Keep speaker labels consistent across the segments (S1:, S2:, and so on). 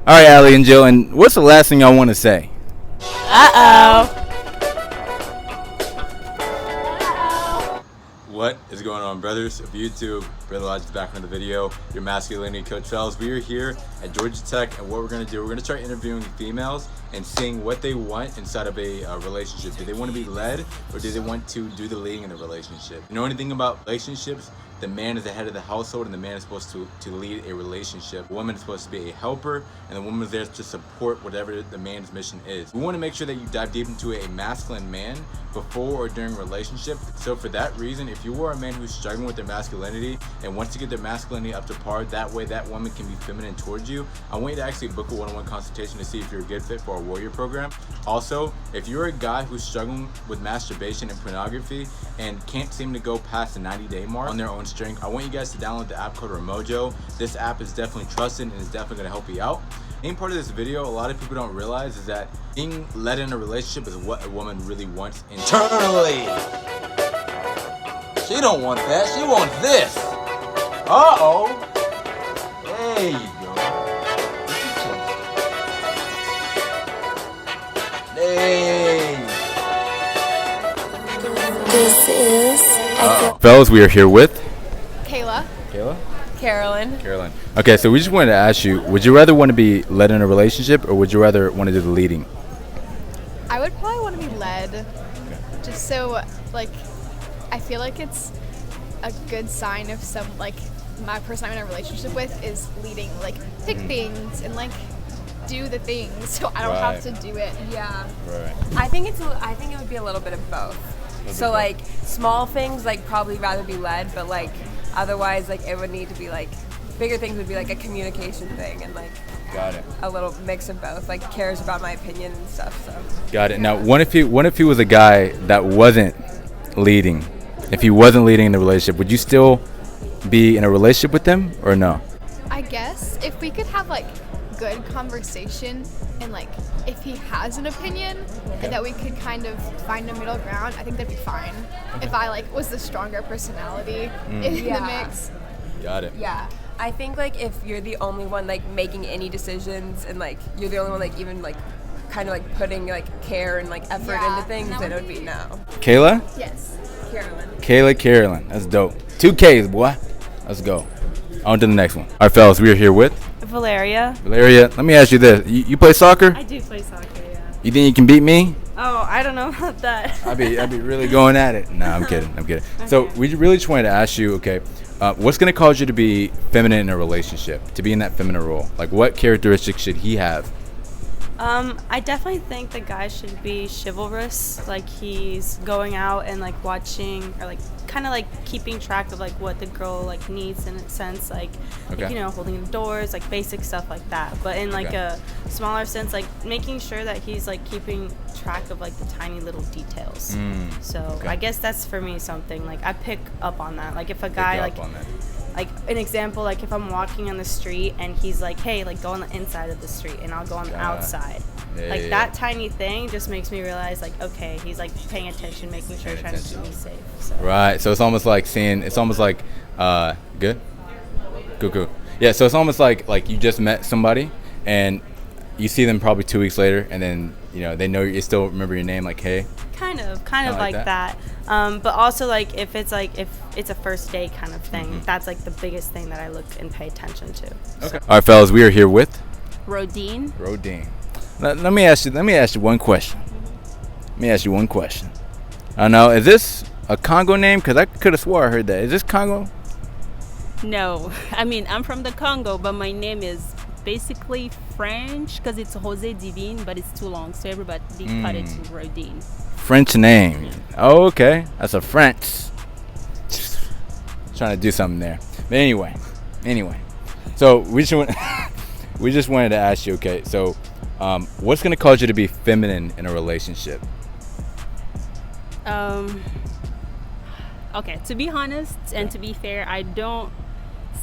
S1: All right, Allie and Jill, and what's the last thing y'all want to say?
S2: Uh-oh.
S1: What is going on, brothers of YouTube? Brother Lodge is back on the video. Your masculinity coach, fellas. We are here at Georgia Tech, and what we're going to do, we're going to start interviewing females and seeing what they want inside of a relationship. Do they want to be led, or do they want to do the leading in the relationship? You know anything about relationships? The man is the head of the household, and the man is supposed to lead a relationship. The woman is supposed to be a helper, and the woman is there to support whatever the man's mission is. We want to make sure that you dive deep into a masculine man before or during a relationship. So for that reason, if you are a man who's struggling with their masculinity and wants to get their masculinity up to par, that way that woman can be feminine towards you, I want you to actually book a one-on-one consultation to see if you're a good fit for our warrior program. Also, if you're a guy who's struggling with masturbation and pornography and can't seem to go past the 90-day mark on their own strength, I want you guys to download the app called Remojo. This app is definitely trusted and is definitely going to help you out. Main part of this video, a lot of people don't realize, is that being led in a relationship is what a woman really wants internally. She don't want that, she wants this. Uh-oh. There you go. Hey.
S3: This is
S1: Fellas, we are here with
S2: Kayla.
S4: Carolyn.
S1: Okay, so we just wanted to ask you, would you rather want to be led in a relationship, or would you rather want to do the leading?
S2: I would probably want to be led, just so, like, I feel like it's a good sign if my person I'm in a relationship with is leading, like, pick things and, like, do the things, so I don't have to do it.
S4: Yeah.
S1: Right.
S4: I think it would be a little bit of both. So like small things, like probably rather be led, but like otherwise, like it would need to be like bigger things would be like a communication thing and like
S1: Got it.
S4: a little mix of both. Like cares about my opinion and stuff. So.
S1: Got it. Now, what if he was a guy that wasn't leading? If he wasn't leading in the relationship, would you still be in a relationship with him or no?
S2: I guess if we could have, like, good conversation and, like, if he has an opinion and that we could kind of find a middle ground, I think that'd be fine. If I, like, was the stronger personality in the mix.
S1: Got it.
S4: Yeah. I think like if you're the only one like making any decisions and like you're the only one like even like kind of like putting like care and like effort into things, then it would be no.
S1: Kayla?
S2: Yes.
S1: Carolyn. That's dope. 2 Ks, boy. Let's go. On to the next one. All right, fellas, we are here with
S5: Valeria.
S1: Let me ask you this. You play soccer?
S5: I do play soccer, yeah.
S1: You think you can beat me?
S5: Oh, I don't know about that.
S1: I'd be really going at it. No, I'm kidding.
S5: Okay.
S1: So we really just wanted to ask you, okay, what's going to cause you to be feminine in a relationship, to be in that feminine role? Like, what characteristics should he have?
S5: I definitely think the guy should be chivalrous. Like, he's going out and, like, watching or, like, kind of, like, keeping track of, like, what the girl, like, needs in a sense. Like, you know, holding the doors, like, basic stuff like that. But in, like, a smaller sense, like, making sure that he's, like, keeping track of, like, the tiny little details. I guess that's, for me, something. Like, I pick up on that. Like, if a guy, like an example, like if I'm walking on the street and he's like, hey, like go on the inside of the street and I'll go on the outside. That tiny thing just makes me realize like, okay, he's like paying attention, making sure, trying to keep me safe. So.
S1: Right. So it's almost like good. Cool. Yeah. So it's almost like you just met somebody and you see them probably 2 weeks later and then, you know, they know you still remember your name, like, hey.
S5: Kind of like that. But also like if it's a first date kind of thing, that's like the biggest thing that I look and pay attention to.
S1: Okay. All right, fellas, we are here with
S5: Rodine.
S1: Let me ask you one question. I know, is this a Congo name? Because I could have swore I heard that. Is this Congo?
S6: No, I mean I'm from the Congo, but my name is basically French because it's Jose Divine, but it's too long, so everybody cut it to Rodine.
S1: French name. Oh, okay. That's a French. Trying to do something there. But anyway. So we just wanted to ask you, okay, so what's going to cause you to be feminine in a relationship?
S6: Okay, to be honest and to be fair, I don't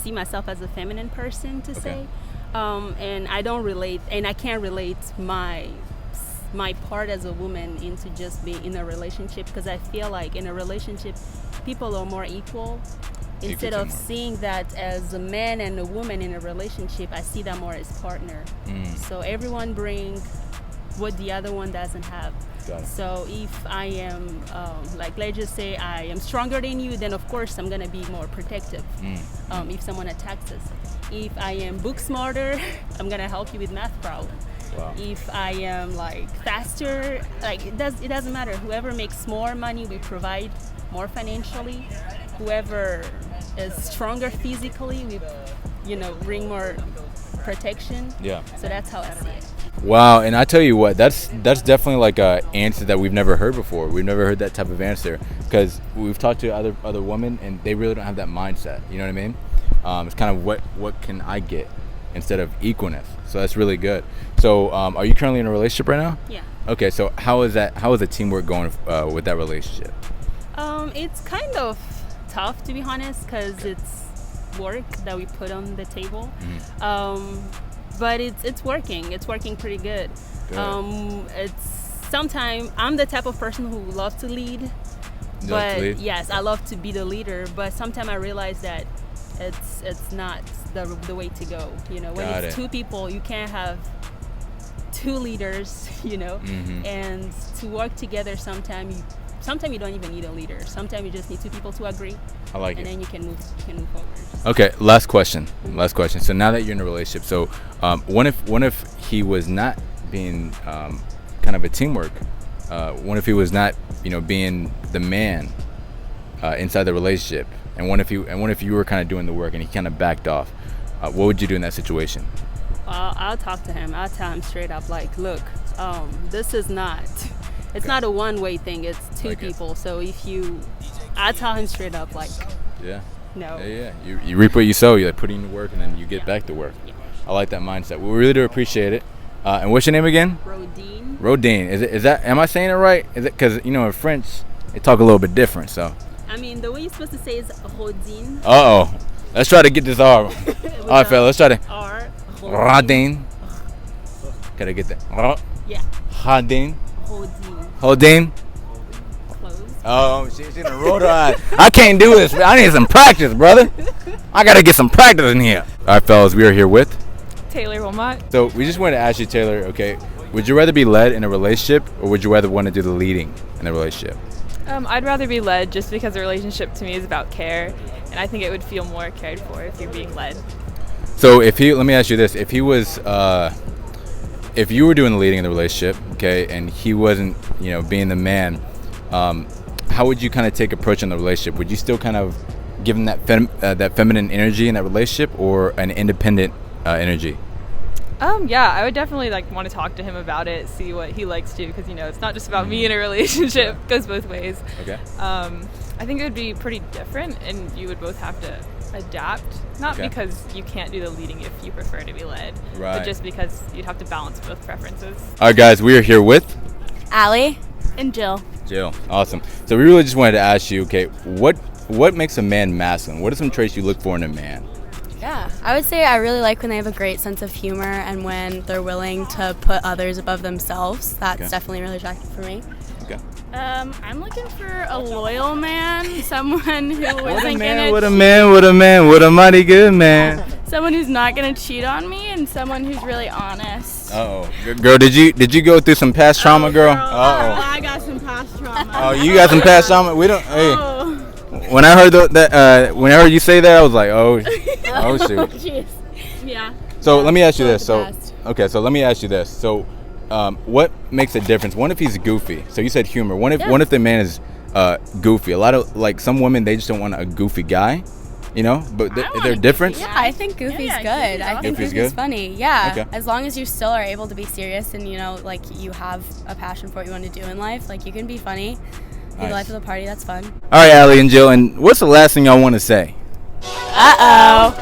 S6: see myself as a feminine person to say. And I don't relate, and I can't relate my part as a woman into just being in a relationship because I feel like in a relationship people are more equal Instead of
S1: teamwork.
S6: seeing that as a man and a woman in a relationship, I see them more as partner. So everyone bring what the other one doesn't have.
S1: Got it.
S6: So if I am, like, let's just say I am stronger than you, then of course I'm gonna be more protective. If someone attacks us, if I am book smarter, I'm gonna help you with math problem.
S1: Wow.
S6: If I am like faster, like it doesn't matter. Whoever makes more money, we provide more financially. Whoever is stronger physically, we, bring more protection.
S1: Yeah.
S6: So that's how I see it.
S1: Wow, and I tell you what, that's definitely like a answer that we've never heard before. We've never heard that type of answer because we've talked to other women and they really don't have that mindset. You know what I mean? It's kind of what can I get instead of equalness. So that's really good. So are you currently in a relationship right now?
S6: Yeah.
S1: Okay, so how is the teamwork going with that relationship?
S6: It's kind of tough, to be honest, because it's work that we put on the table. But it's working. It's working pretty good. It's sometimes I'm the type of person who loves to lead. But yes, I love to be the leader. But sometimes I realize that it's not the way to go. When it's two people, you can't have two leaders. And to work together, sometimes you don't even need a leader. Sometimes you just need two people to agree.
S1: I like
S6: and
S1: it.
S6: then you can move forward.
S1: Okay, last question. So now that you're in a relationship, so what if he was not being kind of a teamwork? What if he was not, being the man inside the relationship? And what if you were kind of doing the work and he kind of backed off? What would you do in that situation?
S6: I'll talk to him. I'll tell him straight up, like, look, this is not. It's not a one-way thing. It's two people. So I tell him straight up, like, no.
S1: Yeah. You reap what you sow. You put in the work and then you get back to work. I like that mindset. We really do appreciate it. And what's your name again?
S6: Rodine.
S1: Rodine. Is that? Am I saying it right? Is it because in French they talk a little bit different? So.
S6: I mean, the way you're supposed to say is Rodine.
S1: Let's try to get this R. All right, fella. Let's try to.
S6: R.
S1: Rodine. Gotta get that.
S6: Yeah.
S1: Rodine.
S6: Rodine.
S1: Rodine.
S6: Close.
S1: Oh, she's in a rotor eye. I can't do this. I need some practice, brother. I gotta get some practice in here. All right, fellas, we are here with
S7: Taylor Wilmot.
S1: So we just wanted to ask you, Taylor. Okay, would you rather be led in a relationship, or would you rather want to do the leading in a relationship?
S7: I'd rather be led, just because a relationship to me is about care, and I think it would feel more cared for if you're being led.
S1: So let me ask you this: if he was, if you were doing the leading in the relationship, okay, and he wasn't, being the man, how would you kind of take approach in the relationship? Would you still kind of give him that feminine energy in that relationship, or an independent energy?
S7: Yeah, I would definitely want to talk to him about it, see what he likes to, because it's not just about me in a relationship. It goes both ways.
S1: Okay.
S7: I think it would be pretty different, and you would both have to adapt. Not because you can't do the leading if you prefer to be led, but just because you'd have to balance both preferences.
S1: All right, guys, we are here with
S5: Allie.
S6: And Jill.
S1: Jill. Awesome. So we really just wanted to ask you, okay, what makes a man masculine? What are some traits you look for in a man?
S5: Yeah, I would say I really like when they have a great sense of humor and when they're willing to put others above themselves. That's definitely really attractive for me.
S1: Okay.
S8: I'm looking for a loyal man, someone who isn't
S1: What a mighty good man.
S8: someone who's not gonna cheat on me, and someone who's really honest.
S1: Uh-oh. Girl, did you go through some past trauma, girl?
S8: I got some past trauma.
S1: Oh, you got some past trauma? We don't. Hey.
S8: Oh.
S1: When I heard when I heard you say that, I was like, oh shoot.
S8: Jeez. Yeah.
S1: So let me ask you this. So let me ask you this. So, what makes a difference? What if he's goofy? So you said humor. What if the man is goofy? A lot of some women, they just don't want a goofy guy, But they're different.
S5: Yeah, I think Goofy's good. I think Goofy's funny. Yeah,
S1: Okay.
S5: as long as you still are able to be serious and you have a passion for what you want to do in life, you can be funny. Be the life of the party. That's fun.
S1: All right, Allie and Jill. And what's the last thing y'all want to say?
S5: Uh-oh.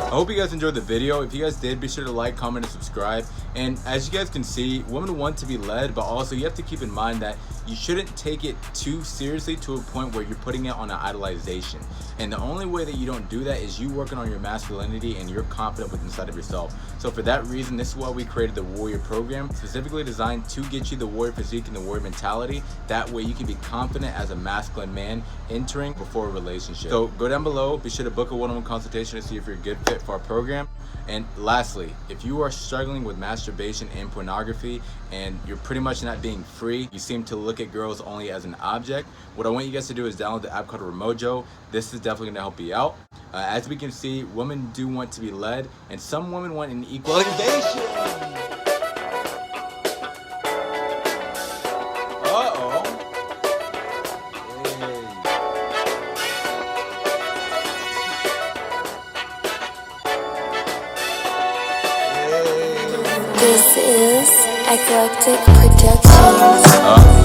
S1: I hope you guys enjoyed the video. If you guys did, be sure to like, comment, and subscribe. And as you guys can see, women want to be led, but also you have to keep in mind that you shouldn't take it too seriously to a point where you're putting it on an idolization. And the only way that you don't do that is you working on your masculinity and you're confident with inside of yourself. So for that reason, this is why we created the Warrior program, specifically designed to get you the warrior physique and the warrior mentality. That way you can be confident as a masculine man entering before a relationship. So go down below, be sure to book a one-on-one consultation to see if you're a good fit for our program. And lastly, if you are struggling with masturbation and pornography and you're pretty much not being free, you seem to look at girls only as an object, what I want you guys to do is download the app called Remojo. This is definitely going to help you out. As we can see, women do want to be led, and some women want an equalization. Uh-oh.
S3: This is Eclectic Productions.